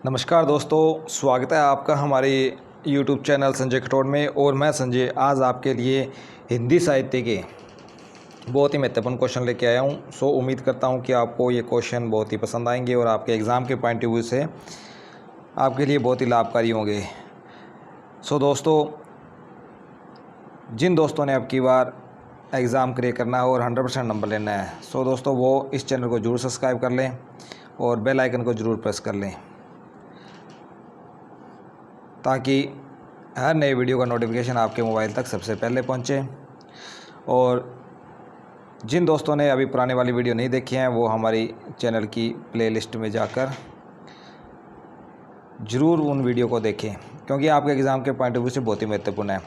नमस्कार दोस्तों, स्वागत है आपका हमारे YouTube चैनल संजय खटोड़ में। और मैं संजय आज आपके लिए हिंदी साहित्य के बहुत ही महत्वपूर्ण क्वेश्चन लेके आया हूं। उम्मीद करता हूं कि आपको ये क्वेश्चन बहुत ही पसंद आएंगे और आपके एग्ज़ाम के पॉइंट ऑफ व्यू से आपके लिए बहुत ही लाभकारी होंगे। दोस्तों, जिन दोस्तों ने अब की बार एग्ज़ाम क्लियर करना है और 100% नंबर लेना है, दोस्तों वो इस चैनल को ज़रूर सब्सक्राइब कर लें और बेल आइकन को ज़रूर प्रेस कर लें ताकि हर नए वीडियो का नोटिफिकेशन आपके मोबाइल तक सबसे पहले पहुंचे। और जिन दोस्तों ने अभी पुराने वाली वीडियो नहीं देखी हैं वो हमारी चैनल की प्लेलिस्ट में जाकर ज़रूर उन वीडियो को देखें क्योंकि आपके एग्ज़ाम के पॉइंट ऑफ व्यू से बहुत ही महत्वपूर्ण है।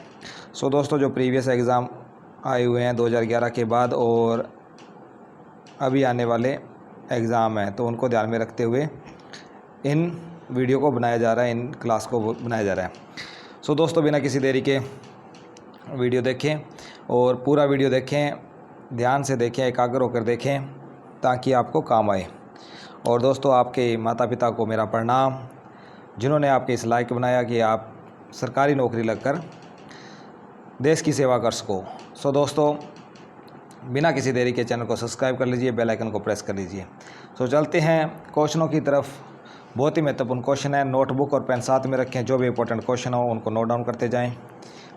दोस्तों, जो प्रीवियस एग्ज़ाम आए हुए हैं 2011 के बाद और अभी आने वाले एग्ज़ाम हैं तो उनको ध्यान में रखते हुए इन वीडियो को बनाया जा रहा है, इन क्लास को बनाया जा रहा है। दोस्तों, बिना किसी देरी के वीडियो देखें और पूरा वीडियो देखें, ध्यान से देखें, एकाग्र होकर देखें ताकि आपको काम आए। और दोस्तों, आपके माता पिता को मेरा प्रणाम जिन्होंने आपके इस लायक बनाया कि आप सरकारी नौकरी लगकर देश की सेवा कर सको। दोस्तों, बिना किसी देरी के चैनल को सब्सक्राइब कर लीजिए, बेल आइकन को प्रेस कर लीजिए। चलते हैं क्वेश्चनों की तरफ। बहुत ही महत्वपूर्ण क्वेश्चन है। नोटबुक और पेन साथ में रखें, जो भी इंपॉर्टेंट क्वेश्चन हो उनको नोट डाउन करते जाएं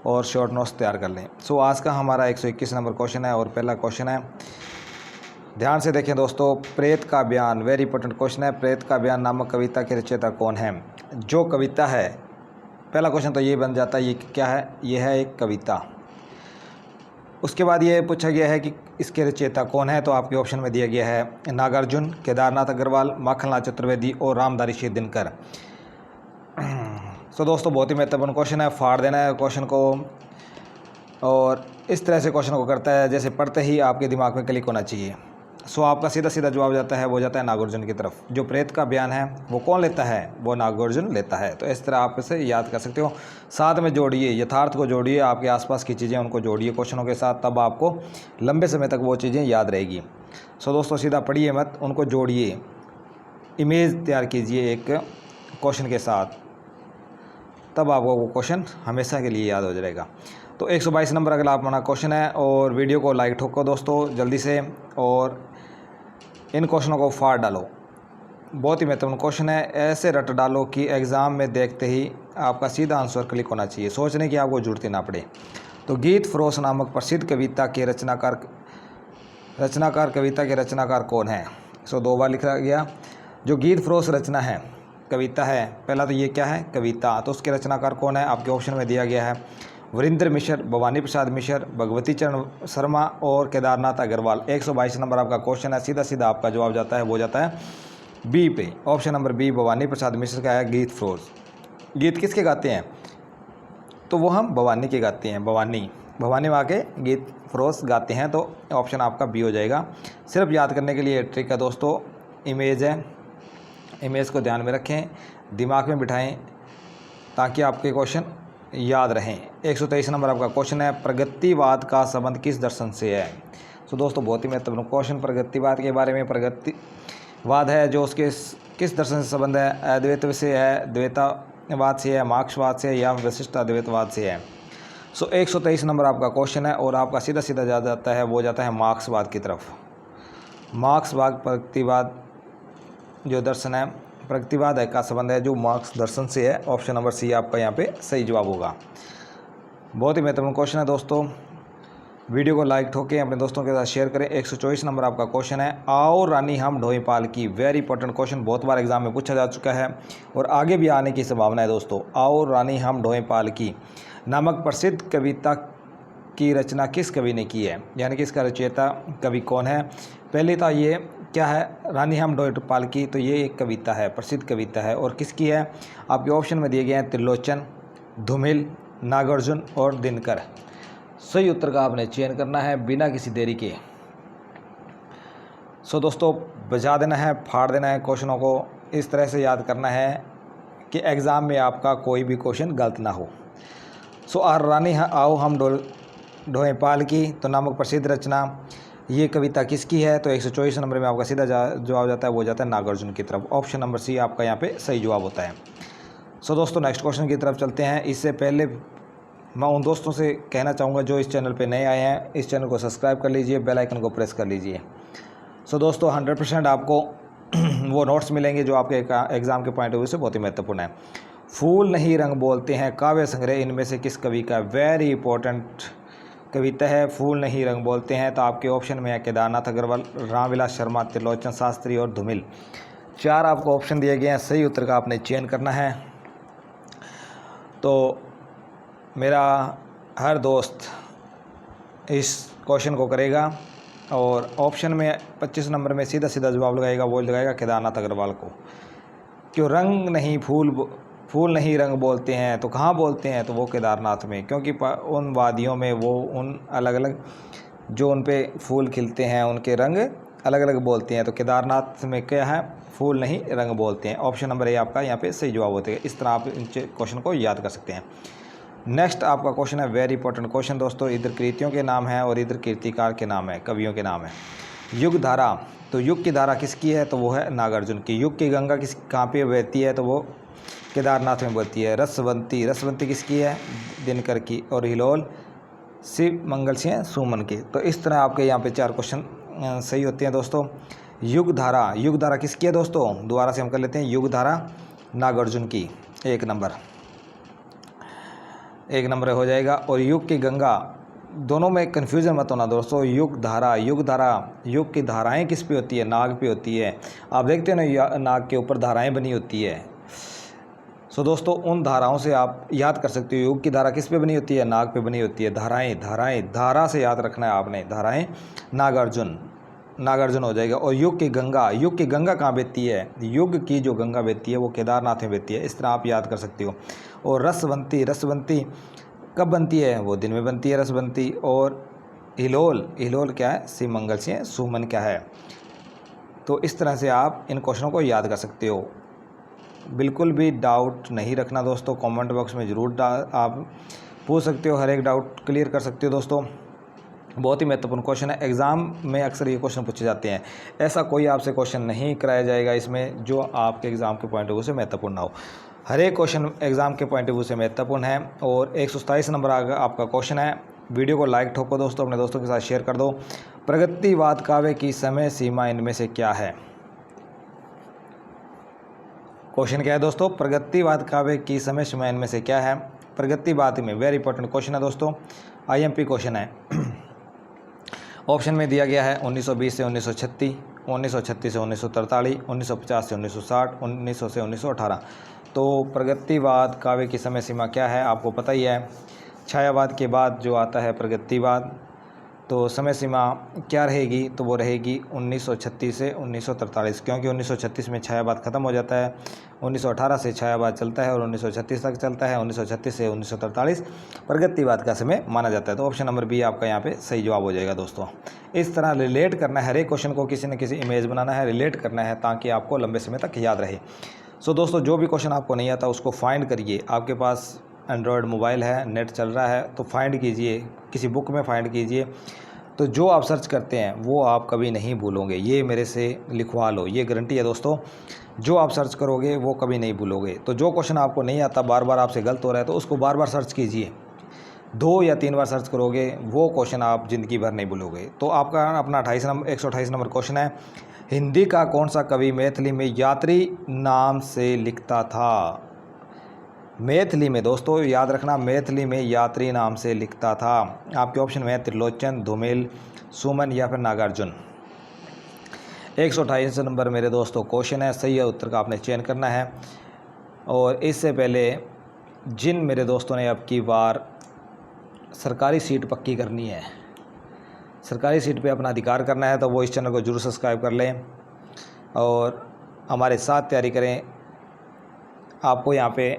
और शॉर्ट नोट्स तैयार कर लें। आज का हमारा 121 नंबर क्वेश्चन है और पहला क्वेश्चन है, ध्यान से देखें दोस्तों। प्रेत का बयान, वेरी इंपॉर्टेंट क्वेश्चन है। प्रेत का बयान नामक कविता के रचयिता कौन है? जो कविता है, पहला क्वेश्चन तो ये बन जाता है, ये क्या है? ये है एक कविता। उसके बाद ये पूछा गया है कि इसके रचयिता कौन है, तो आपके ऑप्शन में दिया गया है नागार्जुन, केदारनाथ अग्रवाल, माखनलाल चतुर्वेदी और रामधारी सिंह दिनकर। दोस्तों, बहुत ही महत्वपूर्ण क्वेश्चन है, फाड़ देना है क्वेश्चन को और इस तरह से क्वेश्चन को करता है जैसे पढ़ते ही आपके दिमाग में क्लिक होना चाहिए। आपका सीधा सीधा जवाब जाता है, वो जाता है नागार्जुन की तरफ। जो प्रेत का बयान है वो कौन लेता है? वो नागार्जुन लेता है। तो इस तरह आप इसे याद कर सकते हो। साथ में जोड़िए, यथार्थ को जोड़िए, आपके आसपास की चीज़ें उनको जोड़िए क्वेश्चनों के साथ, तब आपको लंबे समय तक वो चीज़ें याद रहेगी। दोस्तों, सीधा पढ़िए मत, उनको जोड़िए, इमेज तैयार कीजिए एक क्वेश्चन के साथ, तब आपको वो क्वेश्चन हमेशा के लिए याद हो जाएगा। तो 122 नंबर अगला अपना क्वेश्चन है और वीडियो को लाइक ठोको दोस्तों जल्दी से और इन क्वेश्चनों को फाड़ डालो। बहुत ही महत्वपूर्ण क्वेश्चन है, ऐसे रट डालो कि एग्ज़ाम में देखते ही आपका सीधा आंसर क्लिक होना चाहिए, सोचने की आपको जरूरत ही ना पड़े। तो गीत फरोश नामक प्रसिद्ध कविता के रचनाकार कविता के रचनाकार कौन है? 2 बार लिखा गया। जो गीत फरोश रचना है, कविता है, पहला तो ये क्या है? कविता। तो उसके रचनाकार कौन है? आपके ऑप्शन में दिया गया है वरिंद्र मिश्र, भवानी प्रसाद मिश्र, भगवती चरण शर्मा और केदारनाथ अग्रवाल। 122 नंबर आपका क्वेश्चन है। सीधा सीधा आपका जवाब जाता है, वो जाता है बी पे। Option number B, Bhavani Prasad Mishra का है गीत फरोश। गीत किसके गाते हैं? तो वो हम भवानी के गाते हैं। भवानी माँ के गीत फरोश गाते हैं, तो ऑप्शन आपका बी हो जाएगा। सिर्फ याद करने के लिए ट्रिक है दोस्तों, इमेज है, इमेज को ध्यान में रखें, दिमाग में बिठाएं ताकि आपके क्वेश्चन याद रहें। 123 नंबर आपका क्वेश्चन है, प्रगतिवाद का संबंध किस दर्शन से है? दोस्तों, बहुत ही महत्वपूर्ण क्वेश्चन प्रगतिवाद के बारे में। प्रगतिवाद है जो उसके किस दर्शन से संबंध है? अद्वैत से है, द्वैतवाद से है, मार्क्सवाद से है या विशिष्ट अद्वैतवाद से है? 123 नंबर आपका क्वेश्चन है और आपका सीधा सीधा जा जाता है, वो जाता है मार्क्सवाद की तरफ। मार्क्सवाद प्रगतिवाद जो दर्शन है, प्रगतिवाद का संबंध है जो मार्क्स दर्शन से है। ऑप्शन नंबर सी आपका यहाँ पे सही जवाब होगा। बहुत ही महत्वपूर्ण क्वेश्चन है दोस्तों। वीडियो को लाइक ठोकें, अपने दोस्तों के साथ शेयर करें। 124 नंबर आपका क्वेश्चन है, आओ रानी हम ढोएं पाल की। वेरी इंपॉर्टेंट क्वेश्चन, बहुत बार एग्जाम में पूछा जा चुका है और आगे भी आने की संभावना है दोस्तों। आओ रानी हम ढोएं पाल की नामक प्रसिद्ध कविता की रचना किस कवि ने की है, यानी कि इसका रचयिता कवि कौन है? पहले तो ये क्या है, रानी हम ढोएं पाल की, तो ये एक कविता है, प्रसिद्ध कविता है और किसकी है? आपके ऑप्शन में दिए गए हैं त्रिलोचन, धूमिल, नागार्जुन और दिनकर। सही उत्तर का आपने चयन करना है बिना किसी देरी के। दोस्तों, बजा देना है, फाड़ देना है क्वेश्चनों को, इस तरह से याद करना है कि एग्ज़ाम में आपका कोई भी क्वेश्चन गलत ना हो। रानी आओ हम ढोएं पाल की तो नामक प्रसिद्ध रचना ये कविता किसकी है? तो 124 नंबर में आपका सीधा जवाब जाता है, वो जाता है नागार्जुन की तरफ। ऑप्शन नंबर सी आपका यहाँ पे सही जवाब होता है। सो दोस्तों नेक्स्ट क्वेश्चन की तरफ चलते हैं। इससे पहले मैं उन दोस्तों से कहना चाहूँगा जो इस चैनल पे नए आए हैं, इस चैनल को सब्सक्राइब कर लीजिए, बेल आइकन को प्रेस कर लीजिए। सो दोस्तों 100% आपको वो नोट्स मिलेंगे जो आपके एग्ज़ाम के पॉइंट ऑफ व्यू से बहुत ही महत्वपूर्ण है। फूल नहीं रंग बोलते हैं काव्य संग्रह इनमें से किस कवि का? वेरी इंपॉर्टेंट कविता है फूल नहीं रंग बोलते हैं। तो आपके ऑप्शन में है केदारनाथ अग्रवाल, रामविलास शर्मा, त्रिलोचन शास्त्री और धूमिल। 4 आपको ऑप्शन दिए गए हैं, सही उत्तर का आपने चयन करना है। तो मेरा हर दोस्त इस क्वेश्चन को करेगा और ऑप्शन में 25 नंबर में सीधा सीधा जवाब लगाएगा, वो लगाएगा केदारनाथ अग्रवाल को। क्यों रंग नहीं फूल नहीं रंग बोलते हैं, तो कहाँ बोलते हैं? तो वो केदारनाथ में, क्योंकि उन वादियों में वो उन अलग अलग जो उन पे फूल खिलते हैं उनके रंग अलग अलग बोलते हैं। तो केदारनाथ में क्या है? फूल नहीं रंग बोलते हैं। ऑप्शन नंबर ए आपका यहाँ पे सही जवाब होता है। इस तरह आप इन क्वेश्चन को याद कर सकते हैं। नेक्स्ट आपका क्वेश्चन है वेरी इंपॉर्टेंट क्वेश्चन दोस्तों। इधर कृतियों के नाम है और इधर कीर्तिकार के नाम है, कवियों के नाम है। युग धारा, तो युग की धारा किसकी है? तो वो है नागार्जुन की। युग की गंगा कहाँ पे बहती है? तो वो केदारनाथ में बहती है। रसवंती किसकी है? दिनकर की। और हिलोल शिव मंगल सिंह सुमन की। तो इस तरह आपके यहाँ पे 4 क्वेश्चन सही होते हैं दोस्तों। युग धारा किसकी है दोस्तों? दोबारा से हम कर लेते हैं। युग धारा नागार्जुन की, 1 नंबर हो जाएगा। और युग की गंगा, दोनों में कन्फ्यूज़न मत होना दोस्तों। युग धारा युग की धाराएं किस पे होती है? नाग पे होती है। आप देखते हैं ना नाग के ऊपर धाराएं बनी होती है। सो दोस्तों उन धाराओं से आप याद कर सकते हो। युग की धारा किस पे बनी होती है? नाग पे बनी होती है। धारा से याद रखना है आपने। धाराएं नागार्जुन हो जाएगा। और युग की गंगा कहाँ बहती है? युग की जो गंगा बहती है वो केदारनाथ में बहती है। इस तरह आप याद कर सकते हो। और रसवंती कब बनती है? वो दिन में बनती है रसवंती। और हिलोल क्या है? शिव मंगल सिंह सुमन क्या है? तो इस तरह से आप इन क्वेश्चनों को याद कर सकते हो। बिल्कुल भी डाउट नहीं रखना दोस्तों, कमेंट बॉक्स में ज़रूर आप पूछ सकते हो, हर एक डाउट क्लियर कर सकते हो दोस्तों। बहुत ही महत्वपूर्ण क्वेश्चन है, एग्ज़ाम में अक्सर ये क्वेश्चन पूछे जाते हैं। ऐसा कोई आपसे क्वेश्चन नहीं कराया जाएगा इसमें जो आपके एग्ज़ाम के पॉइंट ऑफ व्यू से महत्वपूर्ण ना हो। हर एक क्वेश्चन एग्ज़ाम के पॉइंट ऑफ व्यू से महत्वपूर्ण है। और 127 नंबर आपका क्वेश्चन है। वीडियो को लाइक ठोको दोस्तों, अपने दोस्तों के साथ शेयर कर दो। प्रगतिवाद काव्य की समय सीमा इनमें से क्या है? क्वेश्चन क्या है दोस्तों? प्रगतिवाद काव्य की समय सीमा इनमें से क्या है? प्रगतिवाद में वेरी इंपॉर्टेंट क्वेश्चन है दोस्तों, IMP क्वेश्चन है। ऑप्शन में दिया गया है 1920 से 1936, 1936 से 1943, 1950 से 1960, 1900 से 1918। तो प्रगतिवाद काव्य की समय सीमा क्या है? आपको पता ही है, छायावाद के बाद जो आता है प्रगतिवाद। तो समय सीमा क्या रहेगी? तो वो रहेगी 1936 से 1943, क्योंकि 1936 में छायावाद ख़त्म हो जाता है। 1918 से छायावाद चलता है और 1936 तक चलता है। 1936 से 1943 प्रगतिवाद का समय माना जाता है। तो ऑप्शन नंबर बी आपका यहाँ पे सही जवाब हो जाएगा दोस्तों। इस तरह रिलेट करना है, हर एक क्वेश्चन को किसी न किसी इमेज बनाना है, रिलेट करना है ताकि आपको लंबे समय तक याद रहे। सो दोस्तों जो भी क्वेश्चन आपको नहीं आता उसको फाइंड करिए। आपके पास एंड्रॉयड मोबाइल है, नेट चल रहा है, तो फाइंड कीजिए, किसी बुक में फाइंड कीजिए। तो जो आप सर्च करते हैं वो आप कभी नहीं भूलोगे, ये मेरे से लिखवा लो, ये गारंटी है दोस्तों। जो आप सर्च करोगे वो कभी नहीं भूलोगे। तो जो क्वेश्चन आपको नहीं आता, बार बार आपसे गलत हो रहा है, तो उसको बार बार सर्च कीजिए। 2 या 3 बार सर्च करोगे वो क्वेश्चन आप ज़िंदगी भर नहीं भूलोगे। तो आपका अपना 128 नंबर क्वेश्चन है, हिंदी का कौन सा कवि मैथिली में यात्री नाम से लिखता था? मैथिली में दोस्तों याद रखना, मैथिली में यात्री नाम से लिखता था। आपके ऑप्शन में है त्रिलोचन, धूमिल, सुमन या फिर नागार्जुन। 128 नंबर मेरे दोस्तों क्वेश्चन है, सही है उत्तर का आपने चयन करना है। और इससे पहले जिन मेरे दोस्तों ने अब की बार सरकारी सीट पक्की करनी है, सरकारी सीट पे अपना अधिकार करना है, तो वो इस चैनल को जरूर सब्सक्राइब कर लें और हमारे साथ तैयारी करें। आपको यहाँ पे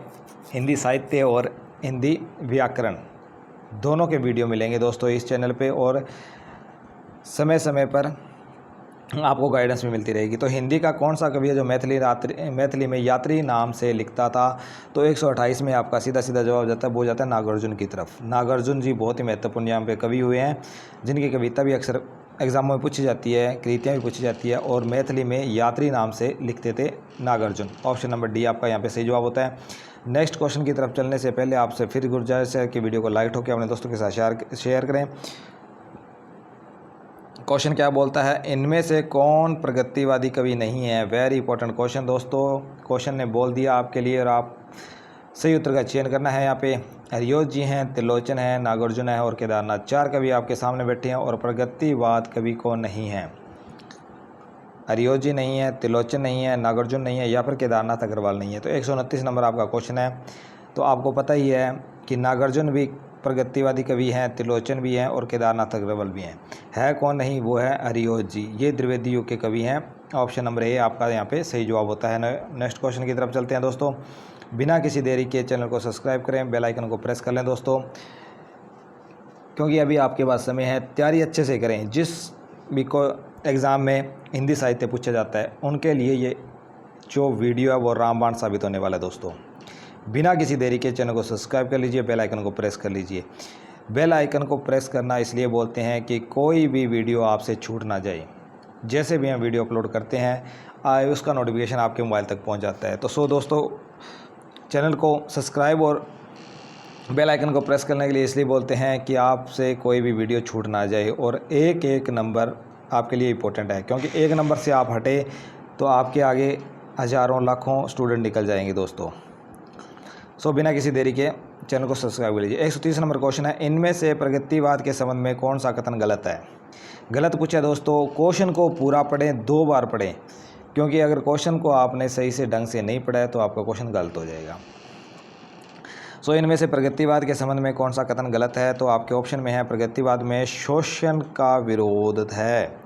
हिंदी साहित्य और हिंदी व्याकरण दोनों के वीडियो मिलेंगे दोस्तों इस चैनल पे, और समय समय पर आपको गाइडेंस भी मिलती रहेगी। तो हिंदी का कौन सा कवि है जो मैथिली में यात्री नाम से लिखता था? तो 128 में आपका सीधा सीधा जवाब जाता है, वो जाता है नागार्जुन की तरफ। नागार्जुन जी बहुत ही महत्वपूर्ण यहाँ पे कवि हुए हैं, जिनकी कविता भी अक्सर एग्ज़ामों में पूछी जाती है, कृतियाँ भी पूछी जाती है, और मैथिली में यात्री नाम से लिखते थे नागार्जुन। ऑप्शन नंबर डी आपका यहाँ पे सही जवाब होता है। नेक्स्ट क्वेश्चन की तरफ चलने से पहले आपसे फिर गुजारिश है कि वीडियो को लाइक होकर अपने दोस्तों के साथ शेयर करें। क्वेश्चन क्या बोलता है, इनमें से कौन प्रगतिवादी कवि नहीं है? वेरी इंपॉर्टेंट क्वेश्चन दोस्तों। क्वेश्चन ने बोल दिया आपके लिए और आप सही उत्तर का चयन करना है। यहाँ पे हरियोज जी हैं, त्रिलोचन है, नागार्जुन है और केदारनाथ। 4 कवि आपके सामने बैठे हैं और प्रगतिवाद कवि कौन नहीं है? हरियोज जी नहीं है, त्रिलोचन नहीं है, नागार्जुन नहीं है या फिर केदारनाथ अग्रवाल नहीं है। तो 129 नंबर आपका क्वेश्चन है। तो आपको पता ही है कि नागार्जुन भी प्रगतिवादी कवि हैं, त्रिलोचन भी हैं और केदारनाथ अग्रवाल भी हैं। है कौन नहीं? वो है हरियोज जी। ये द्विवेदी युग के कवि हैं। ऑप्शन नंबर ए आपका यहाँ पे सही जवाब होता है। नेक्स्ट क्वेश्चन की तरफ चलते हैं दोस्तों। बिना किसी देरी के चैनल को सब्सक्राइब करें, बेल आइकन को प्रेस कर लें दोस्तों, क्योंकि अभी आपके पास समय है। तैयारी अच्छे से करें। जिस भी को एग्ज़ाम में हिंदी साहित्य पूछा जाता है उनके लिए ये जो वीडियो है वो रामबाण साबित होने वाला है दोस्तों। बिना किसी देरी के चैनल को सब्सक्राइब कर लीजिए, बेल आइकन को प्रेस कर लीजिए। बेल आइकन को प्रेस करना इसलिए बोलते हैं कि कोई भी वीडियो आपसे छूट ना जाए। जैसे भी हम वीडियो अपलोड करते हैं उसका नोटिफिकेशन आपके मोबाइल तक पहुंच जाता है। तो दोस्तों, चैनल को सब्सक्राइब और बेल आइकन को प्रेस करने के लिए इसलिए बोलते हैं कि आपसे कोई भी वीडियो छूट ना जाए। और एक एक नंबर आपके लिए इम्पोर्टेंट है, क्योंकि एक नंबर से आप हटे तो आपके आगे हज़ारों लाखों स्टूडेंट निकल जाएंगे दोस्तों। बिना किसी देरी के चैनल को सब्सक्राइब कर लीजिए। 130 नंबर क्वेश्चन है, इनमें से प्रगतिवाद के संबंध में कौन सा कथन गलत है? गलत पूछा दोस्तों। क्वेश्चन को पूरा पढ़ें, 2 बार पढ़ें, क्योंकि अगर क्वेश्चन को आपने सही से ढंग से नहीं पढ़ा है तो आपका क्वेश्चन गलत हो जाएगा। इनमें से प्रगतिवाद के संबंध में कौन सा कथन गलत है? तो आपके ऑप्शन में है प्रगतिवाद में शोषण का विरोध है।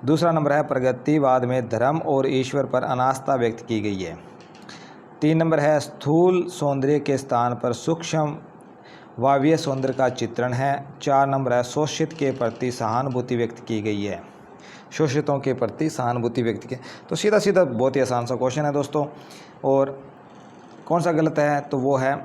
दूसरा नंबर है प्रगतिवाद में धर्म और ईश्वर पर अनास्था व्यक्त की गई है। 3 नंबर है स्थूल सौंदर्य के स्थान पर सूक्ष्म वायवीय सौंदर्य का चित्रण है। 4 नंबर है शोषित के प्रति सहानुभूति व्यक्त की गई है। शोषितों के प्रति सहानुभूति व्यक्त की। तो सीधा सीधा बहुत ही आसान सा क्वेश्चन है दोस्तों। और कौन सा गलत है? तो वो है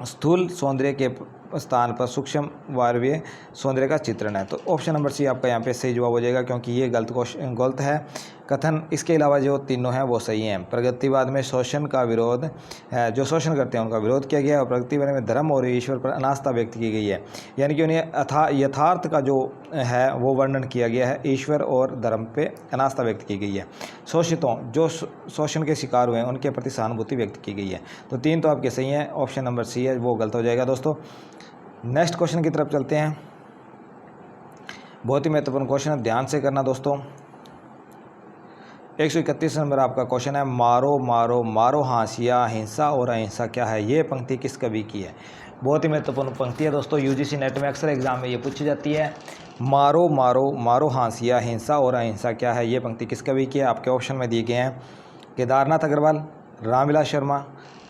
स्थूल सौंदर्य के स्थान पर सूक्ष्म वायवीय सौंदर्य का चित्रण है। तो ऑप्शन नंबर सी आपका यहाँ पे सही जवाब हो जाएगा, क्योंकि ये गलत है कथन। इसके अलावा जो तीनों हैं वो सही हैं। प्रगतिवाद में शोषण का विरोध है, जो शोषण करते हैं उनका विरोध किया गया है। और प्रगतिवाद में धर्म और ईश्वर पर अनास्था व्यक्त की गई है, यानी कि उन्हें यथार्थ का जो है वो वर्णन किया गया है। ईश्वर और धर्म पे अनास्था व्यक्त की गई है। शोषितों जो शोषण के शिकार हुए हैं उनके प्रति सहानुभूति व्यक्त की गई है। तो 3 तो आपके सही हैं। ऑप्शन नंबर सी है वो गलत हो जाएगा दोस्तों। नेक्स्ट क्वेश्चन की तरफ चलते हैं। बहुत ही महत्वपूर्ण क्वेश्चन है, ध्यान से करना दोस्तों। 131 नंबर आपका क्वेश्चन है, मारो मारो मारो हाँसिया, हिंसा और अहिंसा क्या है? ये पंक्ति किस कवि की है? बहुत ही महत्वपूर्ण पंक्ति है दोस्तों। यूजीसी नेट में अक्सर एग्जाम में ये पूछी जाती है। मारो मारो मारो हाँसिया, हिंसा और अहिंसा क्या है? ये पंक्ति किस कवि की है? आपके ऑप्शन में दिए गए हैं केदारनाथ अग्रवाल, रामविलास शर्मा,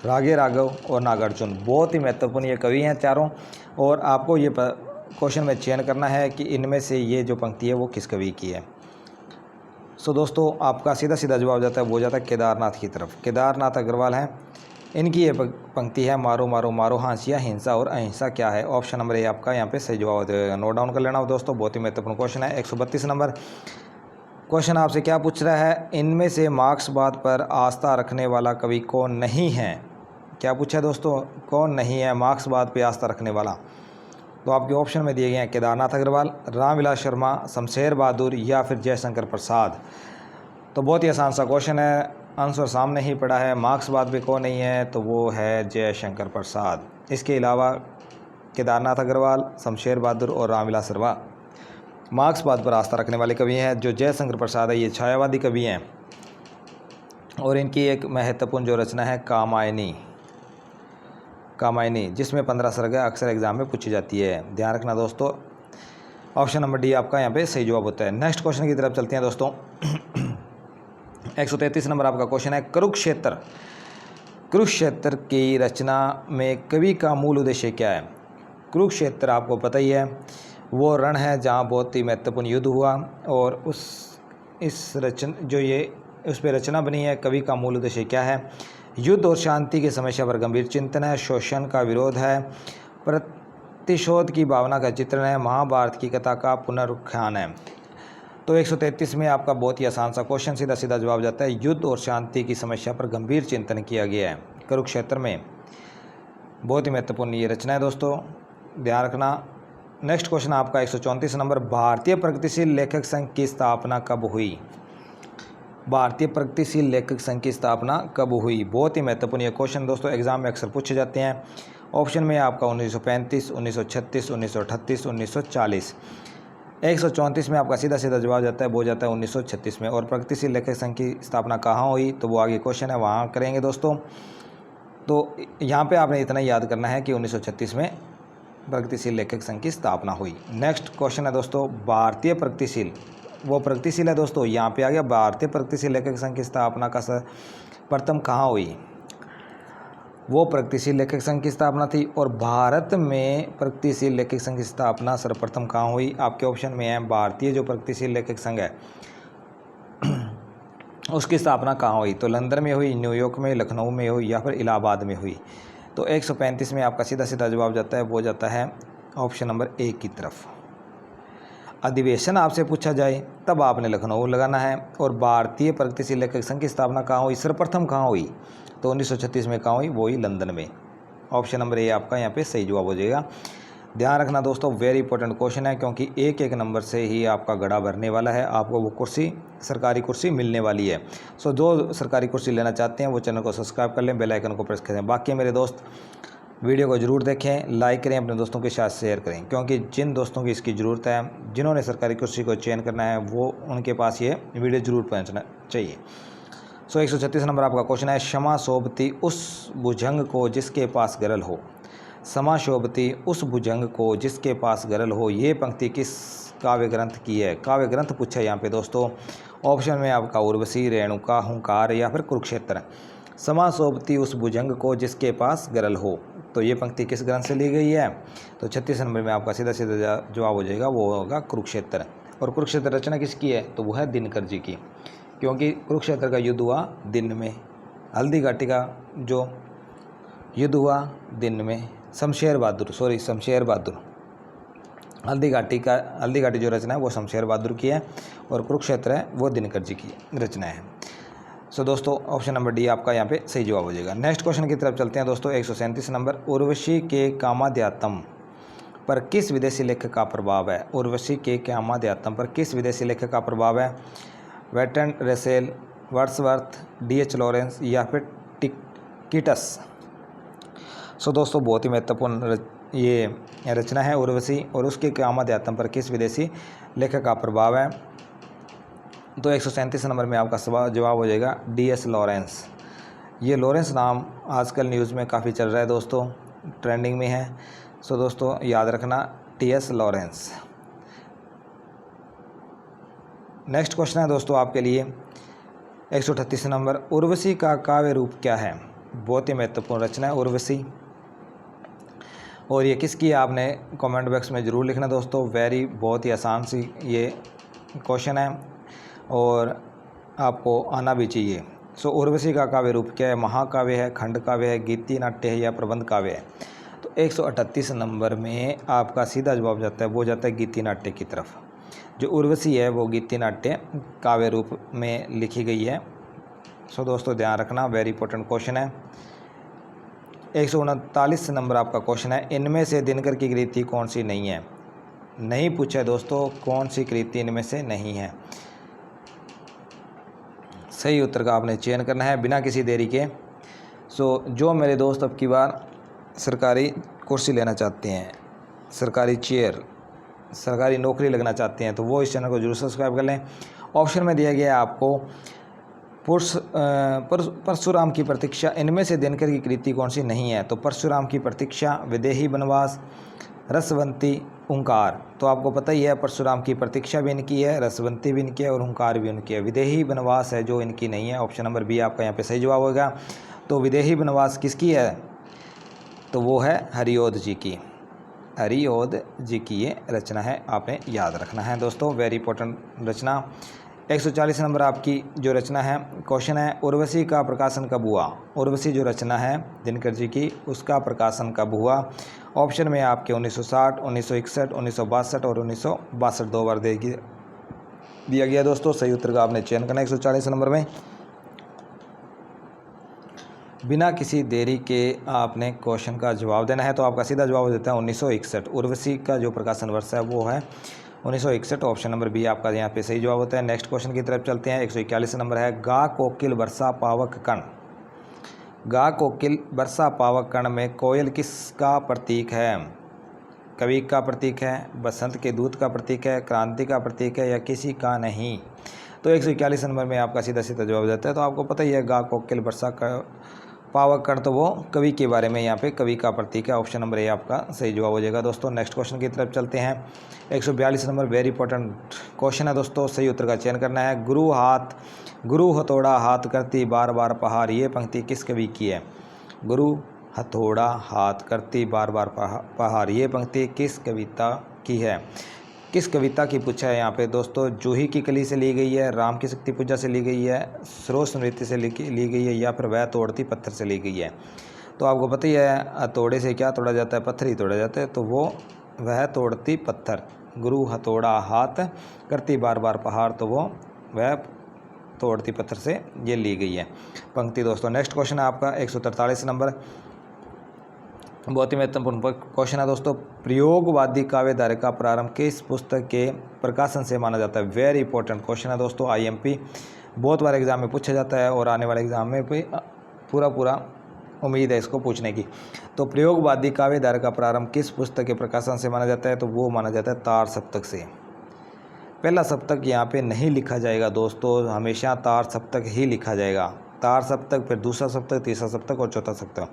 रागे राघव और नागार्जुन। बहुत ही महत्वपूर्ण ये कवि हैं चारों। और आपको ये क्वेश्चन में चयन करना है कि इनमें से ये जो पंक्ति है वो किस कवि की है। दोस्तों, आपका सीधा सीधा जवाब जाता है वो जाता है केदारनाथ की तरफ। केदारनाथ अग्रवाल हैं, इनकी ये पंक्ति है, मारो मारो मारो हाँसिया, हिंसा और अहिंसा क्या है? ऑप्शन नंबर ए आपका यहाँ पे सही जवाब हो जाएगा। नोट डाउन कर लेना हो दोस्तों, बहुत ही महत्वपूर्ण क्वेश्चन है। 132 नंबर क्वेश्चन आपसे क्या पूछ रहा है, इनमें से मार्क्सवाद पर आस्था रखने वाला कवि कौन नहीं है? क्या पूछा है दोस्तों? कौन नहीं है मार्क्सवाद पर आस्था रखने वाला? तो आपके ऑप्शन में दिए गए हैं केदारनाथ अग्रवाल, रामविलास शर्मा, शमशेर बहादुर या फिर जयशंकर प्रसाद। तो बहुत ही आसान सा क्वेश्चन है, आंसर सामने ही पड़ा है। मार्क्सवाद भी कौन नहीं है? तो वो है जयशंकर प्रसाद। इसके अलावा केदारनाथ अग्रवाल, शमशेर बहादुर और रामविलास शर्मा मार्क्सवाद पर आस्था रखने वाले कवि हैं। जो जयशंकर प्रसाद है ये छायावादी कवि हैं। और इनकी एक महत्वपूर्ण जो रचना है कामायनी, जिसमें 15 सर्ग अक्सर एग्जाम में पूछी जाती है। ध्यान रखना दोस्तों, ऑप्शन नंबर डी आपका यहाँ पे सही जवाब होता है। नेक्स्ट क्वेश्चन की तरफ चलते हैं दोस्तों। 133 नंबर आपका क्वेश्चन है, कुरुक्षेत्र की रचना में कवि का मूल उद्देश्य क्या है? कुरुक्षेत्र आपको पता ही है, वो रण है जहाँ बहुत ही महत्वपूर्ण युद्ध हुआ। और उस पर रचना बनी है। कवि का मूल उद्देश्य क्या है? युद्ध और शांति की समस्या पर गंभीर चिंतन है, शोषण का विरोध है, प्रतिशोध की भावना का चित्रण है, महाभारत की कथा का पुनरुत्थान है। तो 133 में आपका बहुत ही आसान सा क्वेश्चन सीधा सीधा जवाब जाता है, युद्ध और शांति की समस्या पर गंभीर चिंतन किया गया है कुरुक्षेत्र में। बहुत ही महत्वपूर्ण ये रचना है दोस्तों, ध्यान रखना। नेक्स्ट क्वेश्चन आपका 134 नंबर, भारतीय प्रगतिशील लेखक संघ की स्थापना कब हुई? भारतीय प्रगतिशील लेखक संघ की स्थापना कब हुई? बहुत ही महत्वपूर्ण ये क्वेश्चन दोस्तों, एग्जाम में अक्सर पूछे जाते हैं। ऑप्शन में आपका 1935, 1936, 1938, 1940। 134 में आपका सीधा सीधा जवाब जाता है, वो जाता है 1936 में। और प्रगतिशील लेखक संघ की स्थापना कहाँ हुई, तो वो आगे क्वेश्चन है, वहाँ करेंगे दोस्तों। तो यहाँ पे आपने इतना याद करना है कि 1936 में प्रगतिशील लेखक संघ की स्थापना हुई। नेक्स्ट क्वेश्चन है दोस्तों, भारतीय प्रगतिशील, वो प्रगतिशील है दोस्तों, यहाँ पे आ गया भारतीय प्रगतिशील लेखक संघ की स्थापना का प्रथम कहाँ हुई? वो प्रगतिशील लेखक संघ की स्थापना थी। और भारत में प्रगतिशील लेखक संघ की स्थापना सर्वप्रथम कहाँ हुई? आपके ऑप्शन में है भारतीय जो प्रगतिशील लेखक संघ है उसकी स्थापना कहाँ हुई? तो लंदन में हुई, न्यूयॉर्क में, लखनऊ में हुई या फिर इलाहाबाद में हुई? तो 135 में आपका सीधा सीधा जवाब जाता है, वो जाता है ऑप्शन नंबर ए की तरफ। अधिवेशन आपसे पूछा जाए तब आपने लखनऊ लगाना है। और भारतीय प्रगतिशील लेखक संघ की स्थापना कहाँ हुई, सर्वप्रथम कहाँ हुई? तो 1936 में कहाँ हुई? वो ही लंदन में। ऑप्शन नंबर ए आपका यहाँ पे सही जवाब हो जाएगा। ध्यान रखना दोस्तों, वेरी इंपॉर्टेंट क्वेश्चन है, क्योंकि एक एक नंबर से ही आपका गड़ा भरने वाला है, आपको वो कुर्सी, सरकारी कुर्सी मिलने वाली है। सो जो सरकारी कुर्सी लेना चाहते हैं वो चैनल को सब्सक्राइब कर लें, बेल आइकन को प्रेस करें। बाकी मेरे दोस्त वीडियो को जरूर देखें, लाइक करें, अपने दोस्तों के साथ शेयर करें, क्योंकि जिन दोस्तों की इसकी ज़रूरत है, जिन्होंने सरकारी कुर्सी को चयन करना है, वो उनके पास ये वीडियो जरूर पहुँचना चाहिए। सो 136 नंबर आपका क्वेश्चन है, क्षमा शोभती उस भुजंग को जिसके पास गरल हो। क्षमा शोभती उस भुजंग को जिसके पास गरल हो, ये पंक्ति किस काव्य ग्रंथ की है? काव्य ग्रंथ पूछा है यहाँ पे दोस्तों। ऑप्शन में आपका उर्वशी, रेणुका, हुंकार या फिर कुरुक्षेत्र। क्षमा शोभती उस भुजंग को जिसके पास गरल हो, तो ये पंक्ति किस ग्रंथ से ली गई है? तो 36 नंबर में आपका सीधा सीधा जवाब हो जाएगा, वो होगा कुरुक्षेत्र। और कुरुक्षेत्र रचना किसकी है? तो वो है दिनकर जी की, क्योंकि कुरुक्षेत्र का युद्ध हुआ दिन में। हल्दी घाटी का जो युद्ध हुआ दिन में, शमशेर बहादुर, हल्दी घाटी जो रचना है वो शमशेर बहादुर की है, और कुरुक्षेत्र है वो दिनकर जी की रचना है। सो दोस्तों ऑप्शन नंबर डी आपका यहाँ पे सही जवाब हो जाएगा। नेक्स्ट क्वेश्चन की तरफ चलते हैं दोस्तों, 137 नंबर, उर्वशी के कामाध्यात्म पर किस विदेशी लेखक का प्रभाव है? उर्वशी के कामाध्यात्म पर किस विदेशी लेखक का प्रभाव है? Bertrand Russell, Wordsworth, D.H. Lawrence या फिर टिकिटस? सो दोस्तों बहुत ही महत्वपूर्ण ये रचना है उर्वशी, और उसके कामाध्यात्म पर किस विदेशी लेखक का प्रभाव है? तो 137 नंबर में आपका जवाब हो जाएगा D.S. लॉरेंस। ये लॉरेंस नाम आजकल न्यूज़ में काफ़ी चल रहा है दोस्तों, ट्रेंडिंग में है। सो दोस्तों याद रखना, D.S. लॉरेंस। नेक्स्ट क्वेश्चन है दोस्तों आपके लिए 138 नंबर, उर्वशी का काव्य रूप क्या है? बहुत ही महत्वपूर्ण रचना है उर्वशी, और ये किसकी है आपने कमेंट बॉक्स में ज़रूर लिखना दोस्तों। बहुत ही आसान सी ये क्वेश्चन है और आपको आना भी चाहिए। सो उर्वशी का काव्य रूप क्या है? महाकाव्य है, खंड काव्य है, गीति नाट्य है या प्रबंध काव्य है? तो 138 नंबर में आपका सीधा जवाब जाता है, वो जाता है गीति नाट्य की तरफ। जो उर्वशी है वो गीति नाट्य काव्य रूप में लिखी गई है। सो दोस्तों ध्यान रखना, वेरी इंपॉर्टेंट क्वेश्चन है। 139 नंबर आपका क्वेश्चन है, इनमें से दिनकर की कृति कौन सी नहीं है? नहीं पूछा है दोस्तों, कौन सी कृति इनमें से नहीं है? सही उत्तर का आपने चयन करना है बिना किसी देरी के। सो जो मेरे दोस्त अब की बार सरकारी कुर्सी लेना चाहते हैं, सरकारी चेयर, सरकारी नौकरी लगना चाहते हैं, तो वो इस चैनल को जरूर सब्सक्राइब कर लें। ऑप्शन में दिया गया है आपको परशुराम की प्रतीक्षा, इनमें से दिनकर की कृति कौन सी नहीं है? तो परशुराम की प्रतीक्षा, विदेही वनवास, रसवंती, हुंकार। तो आपको पता ही है परशुराम की प्रतीक्षा भी इनकी है, रसवंती भी इनकी है और हुंकार भी उनकी है। विदेही वनवास है जो इनकी नहीं है। ऑप्शन नंबर बी आपका यहाँ पे सही जवाब होगा। तो विदेही वनवास किसकी है? तो वो है हरिओध जी की, हरिओध जी की ये रचना है, आपने याद रखना है दोस्तों, वेरी इंपॉर्टेंट रचना। 140 नंबर आपकी जो रचना है, क्वेश्चन है उर्वशी का प्रकाशन कब हुआ। उर्वशी जो रचना है दिनकर जी की, उसका प्रकाशन कब हुआ। ऑप्शन में आपके 1960, 1961, 1962 और 1962 दो बार दिया गया दोस्तों। सही उत्तर का आपने चयन करना 140 नंबर में। बिना किसी देरी के आपने क्वेश्चन का जवाब देना है, तो आपका सीधा जवाब हो जाता है 1961। उर्वशी का जो प्रकाशन वर्ष है वो है 1961। ऑप्शन नंबर बी आपका यहाँ पे सही जवाब होता है। नेक्स्ट क्वेश्चन की तरफ चलते हैं। 141 नंबर है, गा कोकिल वर्षा पावक कण। गा कोकिल वर्षा पावक कण में कोयल किसका प्रतीक है। कवि का प्रतीक है, बसंत के दूत का प्रतीक है, क्रांति का प्रतीक है, या किसी का नहीं। तो 141 नंबर में आपका सीधा सीधा जवाब जाता है। तो आपको पता ही है गा कोकिल वर्षा का पावक कण, तो वो कवि के बारे में यहाँ पे कवि का प्रतीक है। ऑप्शन नंबर ए आपका सही जवाब हो जाएगा दोस्तों। नेक्स्ट क्वेश्चन की तरफ चलते हैं। 142 नंबर वेरी इंपॉर्टेंट क्वेश्चन है दोस्तों, सही उत्तर का चयन करना है। गुरु हथौड़ा हाथ करती बार बार पहाड़, ये पंक्ति किस कवि की है। गुरु हथौड़ा हाथ करती बार बार पहाड़, ये पंक्ति किस कविता की है। किस कविता की पूछा है यहाँ पे दोस्तों। जूही की कली से ली गई है, राम की शक्ति पूजा से ली गई है, सरोज स्मृति से ली गई है, या फिर वह तोड़ती पत्थर से ली गई है। तो आपको पता ही है हथौड़े से क्या तोड़ा जाता है, पत्थर ही तोड़ा जाता है, तो वो वह तोड़ती पत्थर। गुरु हथौड़ा हाथ करती बार बार पहाड़, तो वो वह तोड़ती पत्थर से ये ली गई है पंक्ति दोस्तों। नेक्स्ट क्वेश्चन है आपका 143 नंबर, बहुत ही महत्वपूर्ण क्वेश्चन है दोस्तों। प्रयोगवादी काव्य धारा का प्रारंभ किस पुस्तक के प्रकाशन से माना जाता है। वेरी इंपॉर्टेंट क्वेश्चन है दोस्तों, IMP बहुत बार एग्जाम में पूछा जाता है और आने वाले एग्जाम में भी पूरा उम्मीद है इसको पूछने की। तो प्रयोगवादी काव्य धारा का प्रारंभ किस पुस्तक के प्रकाशन से माना जाता है, तो वो माना जाता है तार सप्तक से। पहला सप्तक यहाँ पे नहीं लिखा जाएगा दोस्तों, हमेशा तार सप्तक ही लिखा जाएगा। तार सप्तक, फिर दूसरा सप्तक, तीसरा सप्तक और चौथा सप्तक।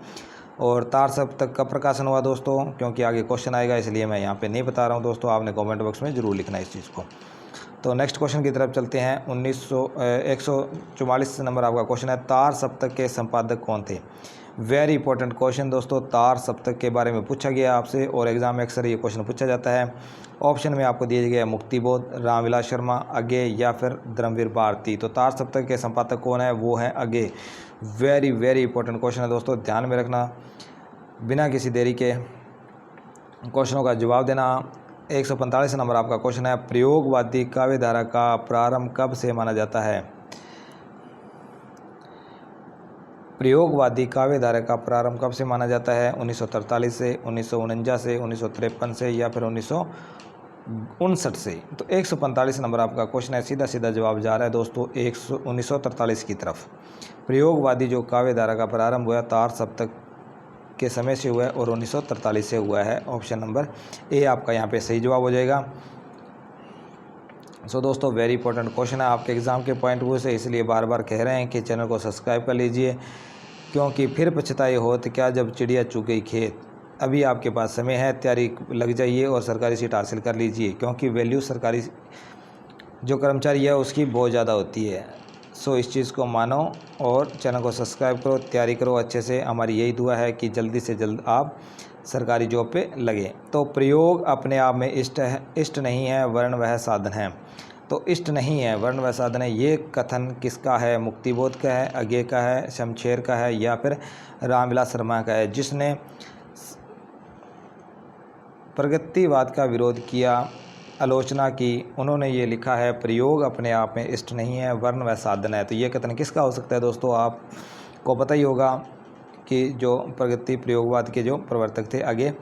और तार सप्तक का प्रकाशन हुआ दोस्तों, क्योंकि आगे क्वेश्चन आएगा इसलिए मैं यहाँ पे नहीं बता रहा हूँ दोस्तों, आपने कमेंट बॉक्स में ज़रूर लिखना है इस चीज़ को। तो नेक्स्ट क्वेश्चन की तरफ चलते हैं। 144 नंबर आपका क्वेश्चन है, तार सप्तक के संपादक कौन थे। वेरी इंपॉर्टेंट क्वेश्चन दोस्तों, तार सप्तक के बारे में पूछा गया आपसे और एग्जाम में अक्सर ये क्वेश्चन पूछा जाता है। ऑप्शन में आपको दिया गया मुक्तिबोध, रामविलास शर्मा, अगे, या फिर धर्मवीर भारती। तो तार सप्तक के संपादक कौन है, वो है अगे। वेरी इंपॉर्टेंट क्वेश्चन है दोस्तों, ध्यान में रखना, बिना किसी देरी के क्वेश्चनों का जवाब देना। 145 नंबर आपका क्वेश्चन है, प्रयोगवादी काव्य धारा का प्रारंभ कब से माना जाता है। प्रयोगवादी काव्य धारा का प्रारंभ कब से माना जाता है। 1943 से, 1949 से, 1953 से, या फिर 1959 से। तो 145 नंबर आपका क्वेश्चन है, सीधा सीधा जवाब जा रहा है दोस्तों 1943 की तरफ। प्रयोगवादी जो काव्य धारा का प्रारंभ हुआ तार सप्तक के समय से हुआ है और 1943 से हुआ है। ऑप्शन नंबर ए आपका यहाँ पे सही जवाब हो जाएगा। सो दोस्तों वेरी इंपॉर्टेंट क्वेश्चन है आपके एग्ज़ाम के पॉइंट व्यू से, इसलिए बार बार कह रहे हैं कि चैनल को सब्सक्राइब कर लीजिए, क्योंकि फिर पछताए हो तो क्या जब चिड़िया चुग गई खेत। अभी आपके पास समय है, तैयारी लग जाइए और सरकारी सीट हासिल कर लीजिए, क्योंकि वैल्यू सरकारी जो कर्मचारी है उसकी बहुत ज़्यादा होती है। सो इस चीज़ को मानो और चैनल को सब्सक्राइब करो, तैयारी करो अच्छे से। हमारी यही दुआ है कि जल्दी से जल्द आप सरकारी जॉब पे लगे। तो प्रयोग अपने आप में इष्ट नहीं है, वर्ण वह साधन है। तो इष्ट नहीं है, वर्ण वह साधन है, ये कथन किसका है। मुक्तिबोध का है, अगे का है, शमशेर का है, या फिर रामविलास शर्मा का है। जिसने प्रगतिवाद का विरोध किया, आलोचना की, उन्होंने ये लिखा है, प्रयोग अपने आप में इष्ट नहीं है, वर्ण व साधन है। तो ये कथन किसका हो सकता है दोस्तों, आपको पता ही होगा कि जो प्रगति प्रयोगवाद के जो प्रवर्तक थे आगे,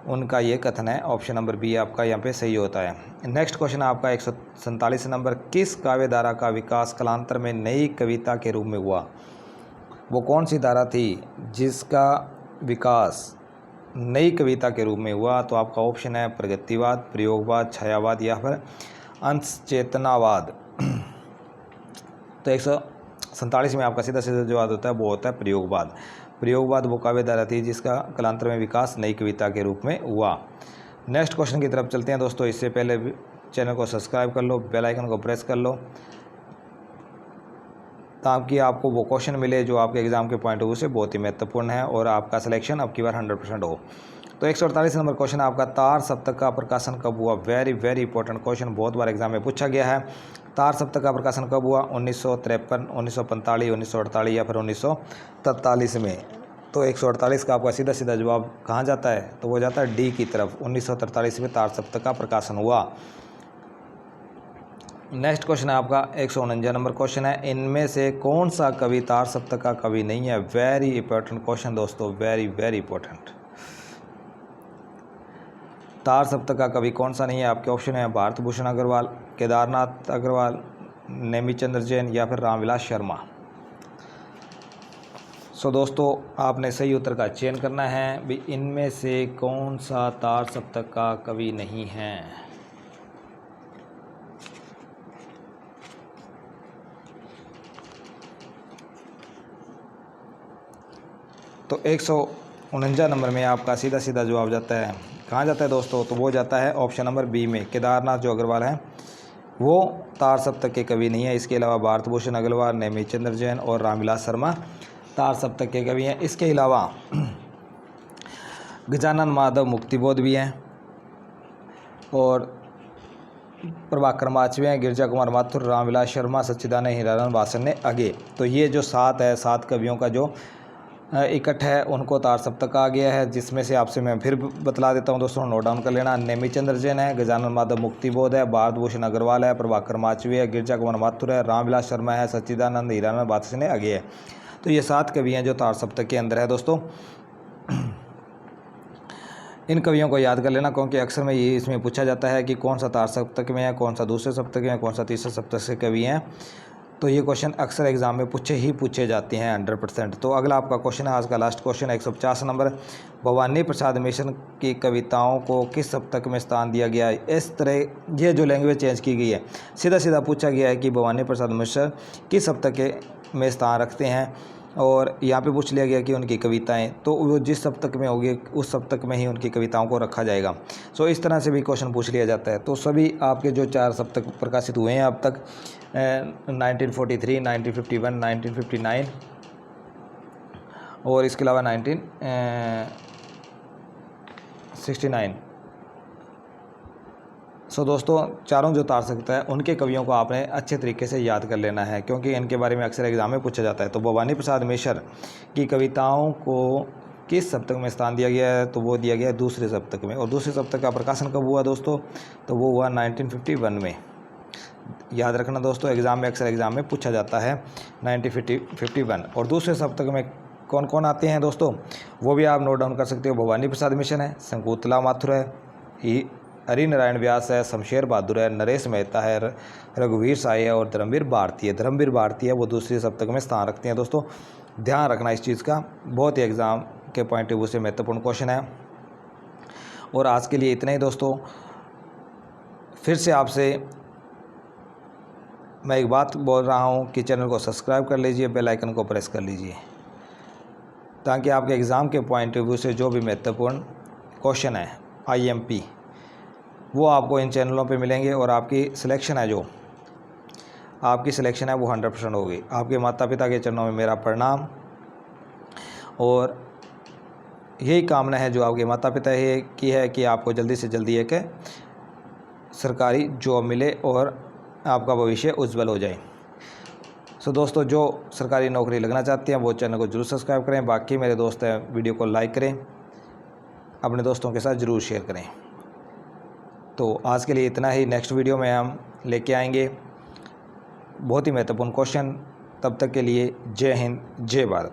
उनका ये कथन है। ऑप्शन नंबर बी आपका यहाँ पे सही होता है। नेक्स्ट क्वेश्चन आपका 147 नंबर, किस काव्य धारा का विकास कालांतर में नई कविता के रूप में हुआ। वो कौन सी धारा थी जिसका विकास नई कविता के रूप में हुआ। तो आपका ऑप्शन है प्रगतिवाद, प्रयोगवाद, छायावाद, या फिर अंशचेतनावाद। तो 147 में आपका सीधा सीधा जवाब होता है, वो होता है प्रयोगवाद। प्रयोगवाद वो काव्य धारा थी जिसका कालांतर में विकास नई कविता के रूप में हुआ। नेक्स्ट क्वेश्चन की तरफ चलते हैं दोस्तों। इससे पहले चैनल को सब्सक्राइब कर लो, बेल आइकन को प्रेस कर लो, ताकि आपको वो क्वेश्चन मिले जो आपके एग्ज़ाम के पॉइंट ऑफ व्यू से बहुत ही महत्वपूर्ण है और आपका सिलेक्शन अब की बार 100% हो। तो 148 नंबर क्वेश्चन आपका, तार सप्तक का प्रकाशन कब हुआ। वेरी इंपॉर्टेंट क्वेश्चन, बहुत बार एग्जाम में पूछा गया है। तार सप्तक का प्रकाशन कब हुआ? 1953, 1945, 1948 या फिर 1943 में। तो 148 का आपका सीधा सीधा जवाब कहाँ जाता है? तो वो जाता है डी की तरफ। 1943 में तार सप्तक का प्रकाशन हुआ। नेक्स्ट क्वेश्चन है आपका 149 नंबर क्वेश्चन है, इनमें से कौन सा कवि तार सप्तक का कवि नहीं है? वेरी इंपॉर्टेंट क्वेश्चन दोस्तों, वेरी वेरी इंपॉर्टेंट। तार सप्तक का कवि कौन सा नहीं है? आपके ऑप्शन है भारत भूषण अग्रवाल, केदारनाथ अग्रवाल, नेमिचंद्र जैन या फिर रामविलास शर्मा। सो दोस्तों आपने सही उत्तर का चयन करना है भी, इनमें से कौन सा तार सप्तक का कवि नहीं है? तो 149 नंबर में आपका सीधा सीधा जवाब जाता है, कहाँ जाता है दोस्तों? तो वो जाता है ऑप्शन नंबर बी में। केदारनाथ जो अग्रवाल हैं वो तार सप्तक के कवि नहीं है। इसके अलावा भारत भूषण अग्रवाल, नेमिचंद्र जैन और रामविलास शर्मा तार सप्तक के कवि हैं। इसके अलावा गजानन माधव मुक्तिबोध भी हैं और प्रभाकर माचवे हैं, गिरजा कुमार माथुर, रामविलास शर्मा, सच्चिदानंद हीरानंद वासन ने आगे। तो ये जो 7 है, 7 कवियों का जो इकट्ठा है उनको तार सप्तक आ गया है, जिसमें से आपसे मैं फिर बतला देता हूं दोस्तों, नोट डाउन कर लेना। नेमिचंद्र जैन है, गजानन माधव मुक्तिबोध है, भारत भूषण अग्रवाल है, प्रभाकर माचवे है, गिरजा कुमार माथुर है, रामविलास शर्मा है, सच्चिदानंद हीरानंद वासन ने आगे है। तो ये 7 कवि हैं जो तार सप्तक के अंदर है दोस्तों। इन कवियों को याद कर लेना, क्योंकि अक्सर में ये इसमें पूछा जाता है कि कौन सा तार सप्तक में है, कौन सा दूसरे सप्तक में है, कौन सा तीसरे सप्तक से कवि हैं। तो ये क्वेश्चन अक्सर एग्जाम में पूछे जाते हैं 100%। तो अगला आपका क्वेश्चन है, आज का last question 150 number, Bhavani Prasad Mishra की कविताओं को किस सप्तक में स्थान दिया गया है? इस तरह ये जो लैंग्वेज चेंज की गई है, सीधा सीधा पूछा गया है कि भवानी प्रसाद मिश्र किस सप्तक में स्थान रखते हैं, और यहाँ पे पूछ लिया गया कि उनकी कविताएं, तो वो जिस सप्तक में होगी उस सप्तक में ही उनकी कविताओं को रखा जाएगा। सो इस तरह से भी क्वेश्चन पूछ लिया जाता है। तो सभी आपके जो 4 सप्तक प्रकाशित हुए हैं अब तक 1943, 1951, 1959 और इसके अलावा 1969। सो दोस्तों चारों जो तार सप्तक है उनके कवियों को आपने अच्छे तरीके से याद कर लेना है, क्योंकि इनके बारे में अक्सर एग्जाम में पूछा जाता है। तो भवानी प्रसाद मिश्र की कविताओं को किस सप्तक में स्थान दिया गया है? तो वो दिया गया है दूसरे सप्तक में। और दूसरे सप्तक का प्रकाशन कब हुआ दोस्तों? तो वो हुआ 1951 में। याद रखना दोस्तों, एग्ज़ाम में अक्सर एग्जाम में पूछा जाता है 1951। और दूसरे सप्तक में कौन कौन आते हैं दोस्तों, वो भी आप नोट डाउन कर सकते हो। भवानी प्रसाद मिश्र है, शंकुतला माथुर है, हरि नारायण व्यास है, शमशेर बहादुर है, नरेश मेहता है, रघुवीर साई है और धर्मवीर भारती है। धर्मवीर भारती है वो दूसरे सप्तक में स्थान रखते हैं दोस्तों। ध्यान रखना इस चीज़ का, बहुत ही एग्ज़ाम के पॉइंट ऑफ व्यू से महत्वपूर्ण क्वेश्चन है। और आज के लिए इतना ही दोस्तों। फिर से आपसे मैं एक बात बोल रहा हूँ कि चैनल को सब्सक्राइब कर लीजिए, बेल आइकन को प्रेस कर लीजिए, ताकि आपके एग्ज़ाम के पॉइंट ऑफ व्यू से जो भी महत्वपूर्ण क्वेश्चन है IMP वो आपको इन चैनलों पे मिलेंगे। और आपकी सिलेक्शन है, जो आपकी सिलेक्शन है वो 100% होगी। आपके माता पिता के चरणों में मेरा प्रणाम, और यही कामना है जो आपके माता पिता की है कि आपको जल्दी से जल्दी एक सरकारी जॉब मिले और आपका भविष्य उज्जवल हो जाए। सो दोस्तों जो सरकारी नौकरी लगना चाहते हैं वो चैनल को जरूर सब्सक्राइब करें। बाकी मेरे दोस्त हैं वीडियो को लाइक करें, अपने दोस्तों के साथ ज़रूर शेयर करें। तो आज के लिए इतना ही। नेक्स्ट वीडियो में हम लेके आएंगे बहुत ही महत्वपूर्ण क्वेश्चन। तब तक के लिए जय हिंद, जय भारत।